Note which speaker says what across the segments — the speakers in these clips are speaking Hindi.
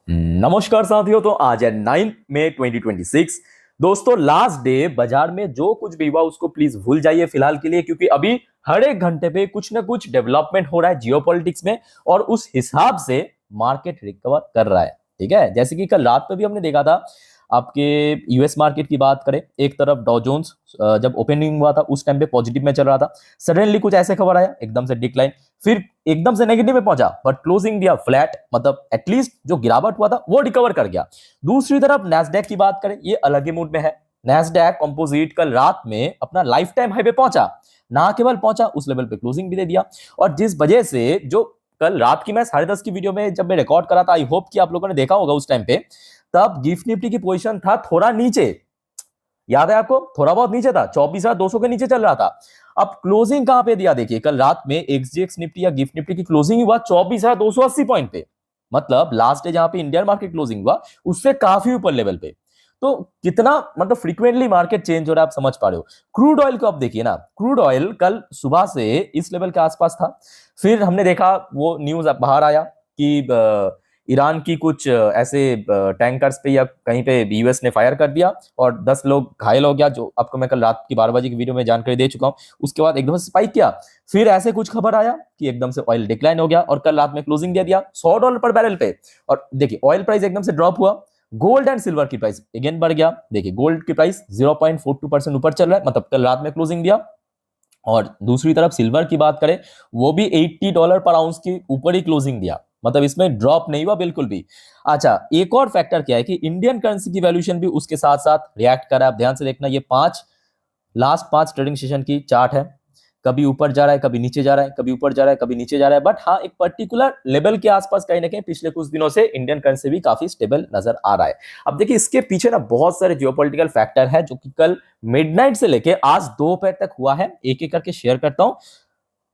Speaker 1: नमस्कार साथियों। तो आज है 9 मई 2026। दोस्तों, लास्ट डे बाजार में जो कुछ भी हुआ उसको प्लीज भूल जाइए फिलहाल के लिए, क्योंकि अभी हर एक घंटे पे कुछ ना कुछ डेवलपमेंट हो रहा है जियोपॉलिटिक्स में और उस हिसाब से मार्केट रिकवर कर रहा है। ठीक है, जैसे कि कल रात पे भी हमने देखा था। आपके यूएस मार्केट की बात करें, एक तरफ डॉ जोन्स जब ओपनिंग हुआ था उस टाइम पे पॉजिटिव में चल रहा था। सडनली कुछ ऐसे खबर आया, एकदम से डिक्लाइन, फिर एकदम से नेगेटिव में पहुंचा, बट क्लोजिंग दिया फ्लैट, मतलब एटलीस्ट जो गिरावट हुआ था वो रिकवर कर गया। दूसरी तरफ नैस्डैक की बात करें, ये अलग ही मूड में है। नैस्डैक कंपोजिट कल रात में अपना लाइफ टाइम हाई पे पहुंचा, ना केवल पहुंचा, उस लेवल पे क्लोजिंग भी दे दिया। और जिस वजह से जो कल रात की मैं 10:30 की वीडियो में जब मैं रिकॉर्ड करा था, आई होप कि आप लोगों ने देखा होगा उस टाइम पे, तब गिफ्ट निफ्टी की पोजीशन था थोड़ा नीचे। याद है आपको, थोड़ा बहुत नीचे था, 24,200 के नीचे चल रहा था। अब क्लोजिंग कहां पे दिया देखिए, कल रात में एक्सजीएक्स निफ्टी या गिफ्ट निफ्टी की क्लोजिंग हुआ 24,280 पॉइंट पे। मतलब लास्ट डे जहां पे इंडियन मार्केट क्लोजिंग हुआ उससे काफी ऊपर लेवल पे। तो कितना मतलब फ्रीक्वेंटली मार्केट चेंज हो रहा है, आप समझ पा रहे हो। क्रूड ऑयल को आप देखिए ना, क्रूड ऑयल कल सुबह से इस लेवल के आसपास था, फिर हमने देखा वो न्यूज बाहर आया कि ईरान की कुछ ऐसे टैंकर्स पे या कहीं पे यूएस ने फायर कर दिया और 10 लोग घायल हो गया, जो आपको मैं कल रात की 12 बजे की वीडियो में जानकारी दे चुका हूं। उसके बाद एकदम से स्पाइक किया, फिर ऐसे कुछ खबर आया कि एकदम से ऑयल डिक्लाइन हो गया और कल रात में क्लोजिंग दे दिया $100 पर बैरल पे। और देखिए ऑयल प्राइस एकदम से ड्रॉप हुआ, गोल्ड एंड सिल्वर की प्राइस अगेन बढ़ गया। देखिए गोल्ड की प्राइस 0.42% ऊपर चल रहा है, मतलब कल रात में क्लोजिंग दिया। और दूसरी तरफ सिल्वर की बात करें, वो भी $80 पर आउंस की ऊपर ही क्लोजिंग दिया, मतलब इसमें ड्रॉप नहीं हुआ बिल्कुल भी। अच्छा, एक और फैक्टर क्या है कि इंडियन करेंसी की वैल्यूएशन भी उसके साथ साथ रिएक्ट कर रहा है। आप ध्यान से देखना, ये लास्ट पांच ट्रेडिंग सेशन की चार्ट है। कभी ऊपर जा रहा है, कभी नीचे जा रहा है, कभी ऊपर जा रहा है, कभी नीचे जा रहा है, बट हाँ एक पर्टिकुलर लेवल के आसपास कहीं ना कहीं पिछले कुछ दिनों से इंडियन करेंसी भी काफी स्टेबल नजर आ रहा है। अब देखिए इसके पीछे ना बहुत सारे जियोपॉलिटिकल फैक्टर है, जो कि कल मिडनाइट से लेके आज दोपहर तक हुआ है। एक एक करके शेयर करता हूं,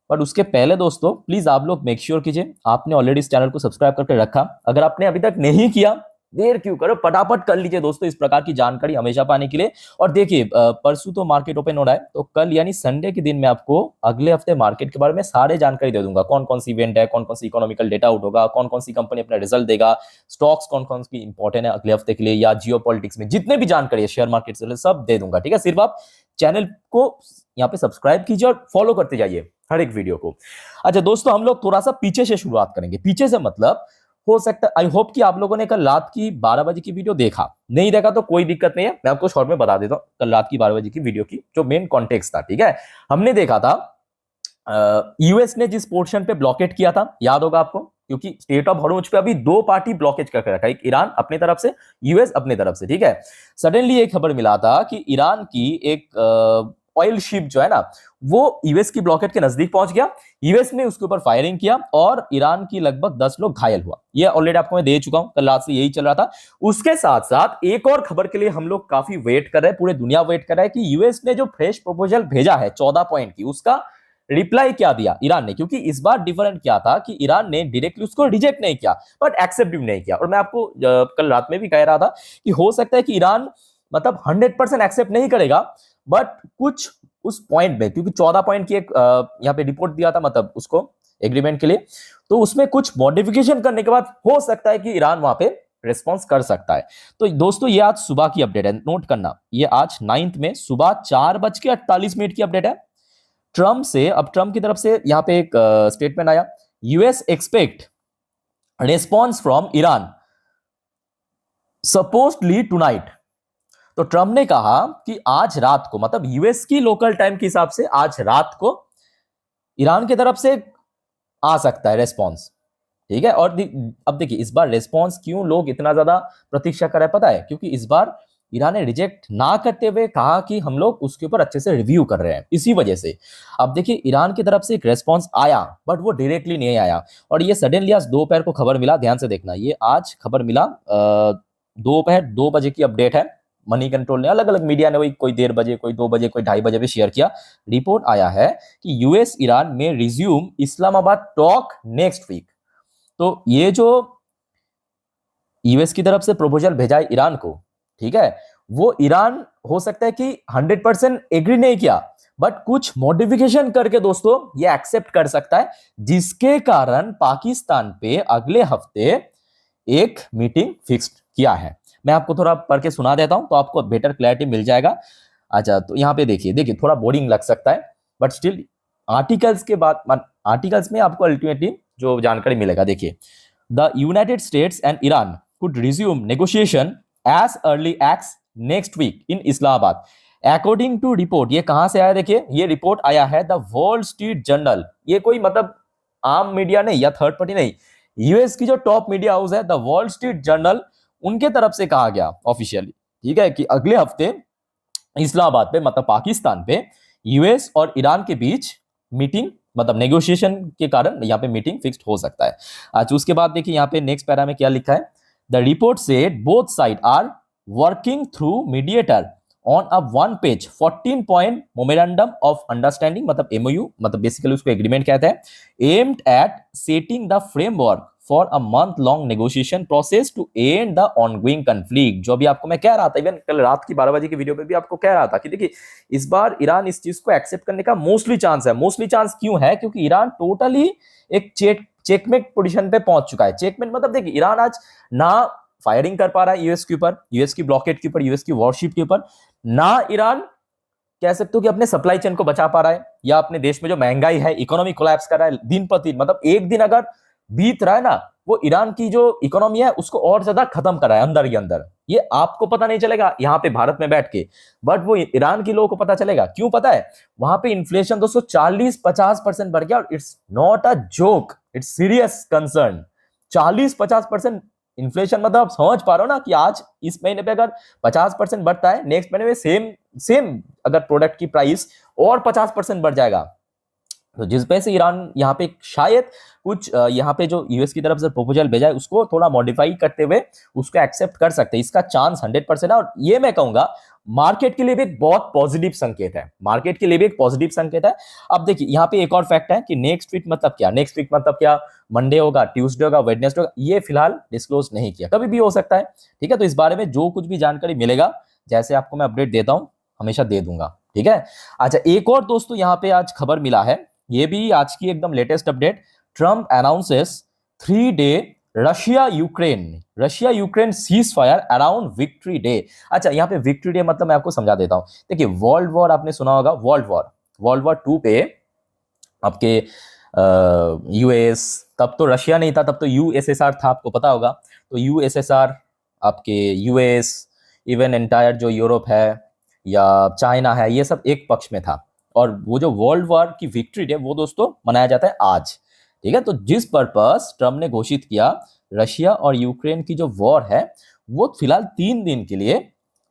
Speaker 1: बट उसके पहले दोस्तों प्लीज आप लोग मेक श्योर कीजिए आपने ऑलरेडी इस चैनल को सब्सक्राइब करके रखा। अगर आपने अभी तक नहीं किया, देर क्यों करो, फटाफट कर लीजिए दोस्तों, इस प्रकार की जानकारी हमेशा पाने के लिए। और देखिए परसों तो मार्केट ओपन हो रहा है, तो कल यानी संडे के दिन मैं आपको अगले हफ्ते मार्केट के बारे में सारे जानकारी दे दूंगा। कौन कौन सी इवेंट है, कौन कौन सी इकोनॉमिकल डेटा आउट होगा, कौन कौन सी कंपनी अपना रिजल्ट देगा, स्टॉक्स कौन कौन सी इंपॉर्टेंट है अगले हफ्ते के लिए, या जियो पॉलिटिक्स में जितने भी जानकारी है शेयर मार्केट से सब दे दूंगा। ठीक है, सिर्फ आप चैनल को यहाँ पे सब्सक्राइब कीजिए और फॉलो करते जाइए हर एक वीडियो को। अच्छा दोस्तों, हम लोग थोड़ा सा पीछे से शुरुआत करेंगे। पीछे से मतलब हो सकता है, आई होप कि आप लोगों ने कल रात की 12 बजे की वीडियो देखा। नहीं देखा तो कोई दिक्कत नहीं है, मैं आपको शॉर्ट में बता देता हूं कल रात की 12 बजे की वीडियो की जो मेन कॉन्टेक्स्ट था। ठीक है, हमने देखा था यूएस ने जिस पोर्शन पे ब्लॉकेट किया था, याद होगा आपको, क्योंकि स्टेट ऑफ हॉर्मुज पे अभी दो पार्टी ब्लॉकेज करके रखा है, एक ईरान अपनी तरफ से, यूएस अपनी तरफ से। ठीक है, सडनली एक खबर मिला था कि ईरान की एक ऑयल शिप जो है ना, वो यूएस की ब्लॉकेट के नजदीक पहुंच गया। यूएस ने उसके ऊपर फायरिंग किया और ईरान की लगभग 10 लोग घायल हुआ। ये ऑलरेडी आपको मैं दे चुका हूं, कल रात से यही चल रहा था। उसके साथ साथ एक और खबर के लिए हम लोग काफी वेट कर रहे हैं, पूरे दुनिया वेट कर रहा है कि यूएस ने जो फ्रेश प्रपोजल भेजा है 14 पॉइंट की, उसका रिप्लाई क्या दिया ईरान ने। क्योंकि इस बार डिफरेंट क्या था कि ईरान ने डायरेक्टली उसको रिजेक्ट नहीं किया, बट एक्सेप्ट भी नहीं किया। और मैं आपको कल रात में भी कह रहा था कि हो सकता है कि ईरान मतलब 100% एक्सेप्ट नहीं करेगा, बट कुछ उस पॉइंट में, क्योंकि 14 पॉइंट की एक यहाँ पे रिपोर्ट दिया था, मतलब उसको एग्रीमेंट के लिए, तो उसमें कुछ मॉडिफिकेशन करने के बाद हो सकता है कि ईरान वहां पे रिस्पॉन्स कर सकता है। तो दोस्तों ये आज सुबह की अपडेट है, नोट करना, ये आज 9 में सुबह 4:48 की अपडेट है ट्रम्प से। अब ट्रम्प की तरफ से यहां पे एक स्टेटमेंट आया, US expect response from Iran supposedly tonight. तो ट्रम्प ने कहा कि आज रात को, मतलब यूएस की लोकल टाइम के हिसाब से आज रात को ईरान की तरफ से आ सकता है रेस्पॉन्स। ठीक है, और अब देखिए इस बार रेस्पॉन्स क्यों लोग इतना ज्यादा प्रतीक्षा कर रहे हैं पता है, क्योंकि इस बार ईरान ने रिजेक्ट ना करते हुए कहा कि हम लोग उसके ऊपर अच्छे से रिव्यू कर रहे हैं, इसी वजह से। अब देखिए ईरान की तरफ से एक रेस्पॉन्स आया, बट वो डायरेक्टली नहीं आया, और ये सडनली आज दोपहर को खबर मिला। ध्यान से देखना, ये आज खबर मिला दोपहर 2 बजे की अपडेट है। मनी कंट्रोल ने, अलग अलग मीडिया ने, वही कोई 1:30 बजे, कोई 2 बजे, कोई 2:30 बजे भी शेयर किया। रिपोर्ट आया है कि यूएस ईरान में resume Islamabad talk next week. तो ये जो यूएस की तरफ से प्रपोजल भेजा है ईरान को, ठीक है, वो ईरान हो सकता है कि 100% एग्री नहीं किया, बट कुछ मॉडिफिकेशन करके दोस्तों ये एक्सेप्ट कर सकता है, जिसके कारण पाकिस्तान पे अगले हफ्ते एक मीटिंग फिक्स किया है। मैं आपको थोड़ा पढ़ के सुना देता हूं तो आपको बेटर क्लैरिटी मिल जाएगा। अच्छा, तो यहाँ पे देखिए थोड़ा बोरिंग लग सकता है बट स्टिल आर्टिकल्स के बाद आर्टिकल्स में आपको अल्टीमेटली जो जानकारी मिलेगा। देखिए, the United States and Iran could resume negotiation as early as next week in Islamabad according to report. ये कहां से आया? देखिए, ये रिपोर्ट आया है द वॉल स्ट्रीट जर्नल। ये कोई मतलब आम मीडिया नहीं या थर्ड पार्टी नहीं, यूएस की जो टॉप मीडिया हाउस है द वॉल स्ट्रीट जर्नल, उनके तरफ से कहा गया ऑफिशियली, ठीक है, कि अगले हफ्ते इस्लामाबाद पे मतलब पाकिस्तान पे यूएस और ईरान के बीच मीटिंग मतलब नेगोशिएशन के कारण यहाँ पे मीटिंग फिक्स्ड हो सकता है। अच्छा, उसके बाद देखिए यहाँ पे नेक्स्ट पैरा में क्या लिखा है? The report said both side are working through mediator on a one page 14 point memorandum of understanding मतलब एमओयू, मतलब बेसिकली उसको एग्रीमेंट कहते हैं, aimed at setting the framework for a month long negotiation process to end the ongoing conflict. जो अभी आपको मैं कह रहा था, इवन कल रात की 12 बजे की वीडियो पे भी आपको कह रहा था कि देखिए इस बार ईरान इस चीज को एक्सेप्ट करने का मोस्टली चांस है। मोस्टली चांस क्यों है? क्योंकि ईरान टोटली एक चेकमेट पोजीशन पे पहुंच चुका है। चेकमेट मतलब देखिए ईरान आज ना फायरिंग कर पा रहा है यूएस के ऊपर, यूएस की ब्लॉकेड के ऊपर, यूएस की वॉरशिप के ऊपर, ना ईरान कह सकते हो कि अपने सप्लाई चेन को बचा पा रहा है, या अपने देश में जो महंगाई है, इकोनॉमी कोलैप्स कर रहा है दिन पर दिन, मतलब एक दिन अगर बीत रहा है ना, वो ईरान की जो इकोनॉमी है उसको और ज्यादा खत्म कर रहा है अंदर ही अंदर। ये आपको पता नहीं चलेगा यहाँ पे भारत में बैठ के, बट वो ईरान के लोगों को पता चलेगा। क्यों पता है? वहां पे इन्फ्लेशन दोस्तों 40-50% बढ़ गया, और it's not a joke, it's serious concern. 40-50% inflation मतलब आप समझ पा रहे हो ना कि आज इस महीने पे अगर 50% बढ़ता है, नेक्स्ट महीने में सेम अगर प्रोडक्ट की प्राइस और 50% बढ़ जाएगा। तो जिस वजह से ईरान यहाँ पे शायद कुछ यहाँ पे जो यूएस की तरफ से प्रपोजल भेजा है उसको थोड़ा मॉडिफाई करते हुए उसको एक्सेप्ट कर सकते हैं। इसका चांस 100% है, और ये मैं कहूंगा मार्केट के लिए भी एक बहुत पॉजिटिव संकेत है। मार्केट के लिए भी एक पॉजिटिव संकेत है। अब देखिए यहाँ पे एक और फैक्ट है कि नेक्स्ट वीक मतलब क्या, नेक्स्ट वीक मतलब क्या, मंडे होगा, ट्यूसडे होगा, वेडनेसडे होगा, ये फिलहाल डिस्क्लोज नहीं किया, कभी भी हो सकता है, ठीक है। तो इस बारे में जो कुछ भी जानकारी मिलेगा, जैसे आपको मैं अपडेट देता हूं, हमेशा दे दूंगा, ठीक है। अच्छा, एक और दोस्तों यहाँ पे आज खबर मिला है, ये भी आज की एकदम latest update. Trump announces 3-day Russia Ukraine cease fire around victory day. अच्छा, यहाँ पे विक्ट्री डे मतलब मैं आपको समझा देता हूं। देखिए, वर्ल्ड वॉर आपने सुना होगा, वर्ल्ड वॉर 2 पे आपके यूएस, तब तो रशिया नहीं था, तब तो यूएसएसआर था, आपको पता होगा। तो यूएसएसआर, आपके यूएस, इवन एंटायर जो यूरोप है या चाइना है, ये सब एक पक्ष में था। और वो जो वर्ल्ड वॉर की विक्ट्री डे वो दोस्तों मनाया जाता है आज, ठीक है। तो जिस पर्पस ट्रम्प ने घोषित किया, रशिया और यूक्रेन की जो वॉर है वो फिलहाल 3 दिन के लिए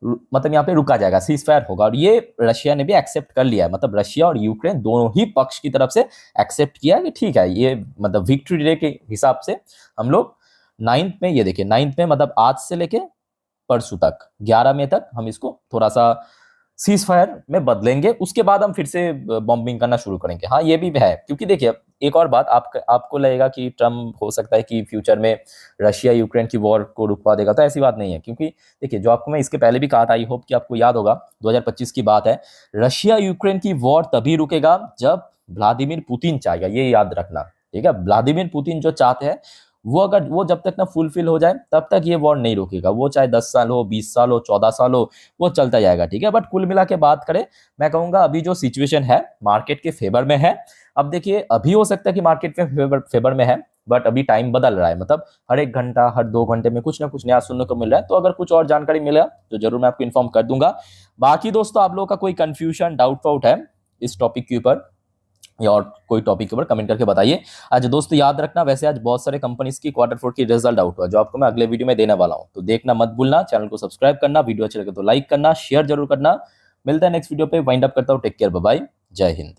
Speaker 1: मतलब यहाँ पे रुका जाएगा, सीज फायर होगा। और ये रशिया ने भी एक्सेप्ट कर लिया है, मतलब रशिया और यूक्रेन दोनों ही पक्ष की तरफ से एक्सेप्ट किया कि ठीक है, ये मतलब विक्ट्री डे के हिसाब से हम लोग 9th में, ये देखिए 9th में मतलब आज से लेके परसों तक 11 मई तक हम इसको थोड़ा सा सीज फायर में बदलेंगे, उसके बाद हम फिर से बॉम्बिंग करना शुरू करेंगे। हाँ, ये भी है, क्योंकि देखिए एक और बात, आपको लगेगा कि ट्रम्प हो सकता है कि फ्यूचर में रशिया यूक्रेन की वॉर को रुकवा देगा, तो ऐसी बात नहीं है। क्योंकि देखिए, जो आपको मैं इसके पहले भी कहा था, आई होप कि आपको याद होगा, 2025 की बात है, रशिया यूक्रेन की वॉर तभी रुकेगा जब व्लादिमीर पुतिन चाहेगा, ये याद रखना, ठीक है। व्लादिमीर पुतिन जो चाहते हैं वो जब तक ना फुलफिल हो जाए तब तक ये वॉर नहीं रुकेगा। वो चाहे 10 साल हो, 20 साल हो, 14 साल हो, वो चलता जाएगा, ठीक है। बट कुल मिला के बात करें, मैं कहूंगा अभी जो सिचुएशन है मार्केट के फेवर में है। अब देखिए, अभी हो सकता है कि मार्केट में फेवर में है, बट अभी टाइम बदल रहा है, मतलब हर 1 घंटा, हर 2 घंटे में कुछ ना कुछ नया सुनने को मिल रहा है। तो अगर कुछ और जानकारी मिला तो जरूर मैं आपको इन्फॉर्म कर दूंगा। बाकी दोस्तों, आप लोगों का कोई कंफ्यूजन, डाउट है इस टॉपिक के ऊपर या और कोई टॉपिक के ऊपर, कमेंट करके बताइए। आज दोस्तों याद रखना, वैसे आज बहुत सारे कंपनीज की Q4 की रिजल्ट आउट हुआ, जो आपको मैं अगले वीडियो में देने वाला हूं, तो देखना मत भूलना। चैनल को सब्सक्राइब करना, वीडियो अच्छे लगे तो लाइक करना, शेयर जरूर करना। मिलता है नेक्स्ट वीडियो पे, वाइंड अप करता हूं। टेक केयर, बाय बाय, जय हिंद।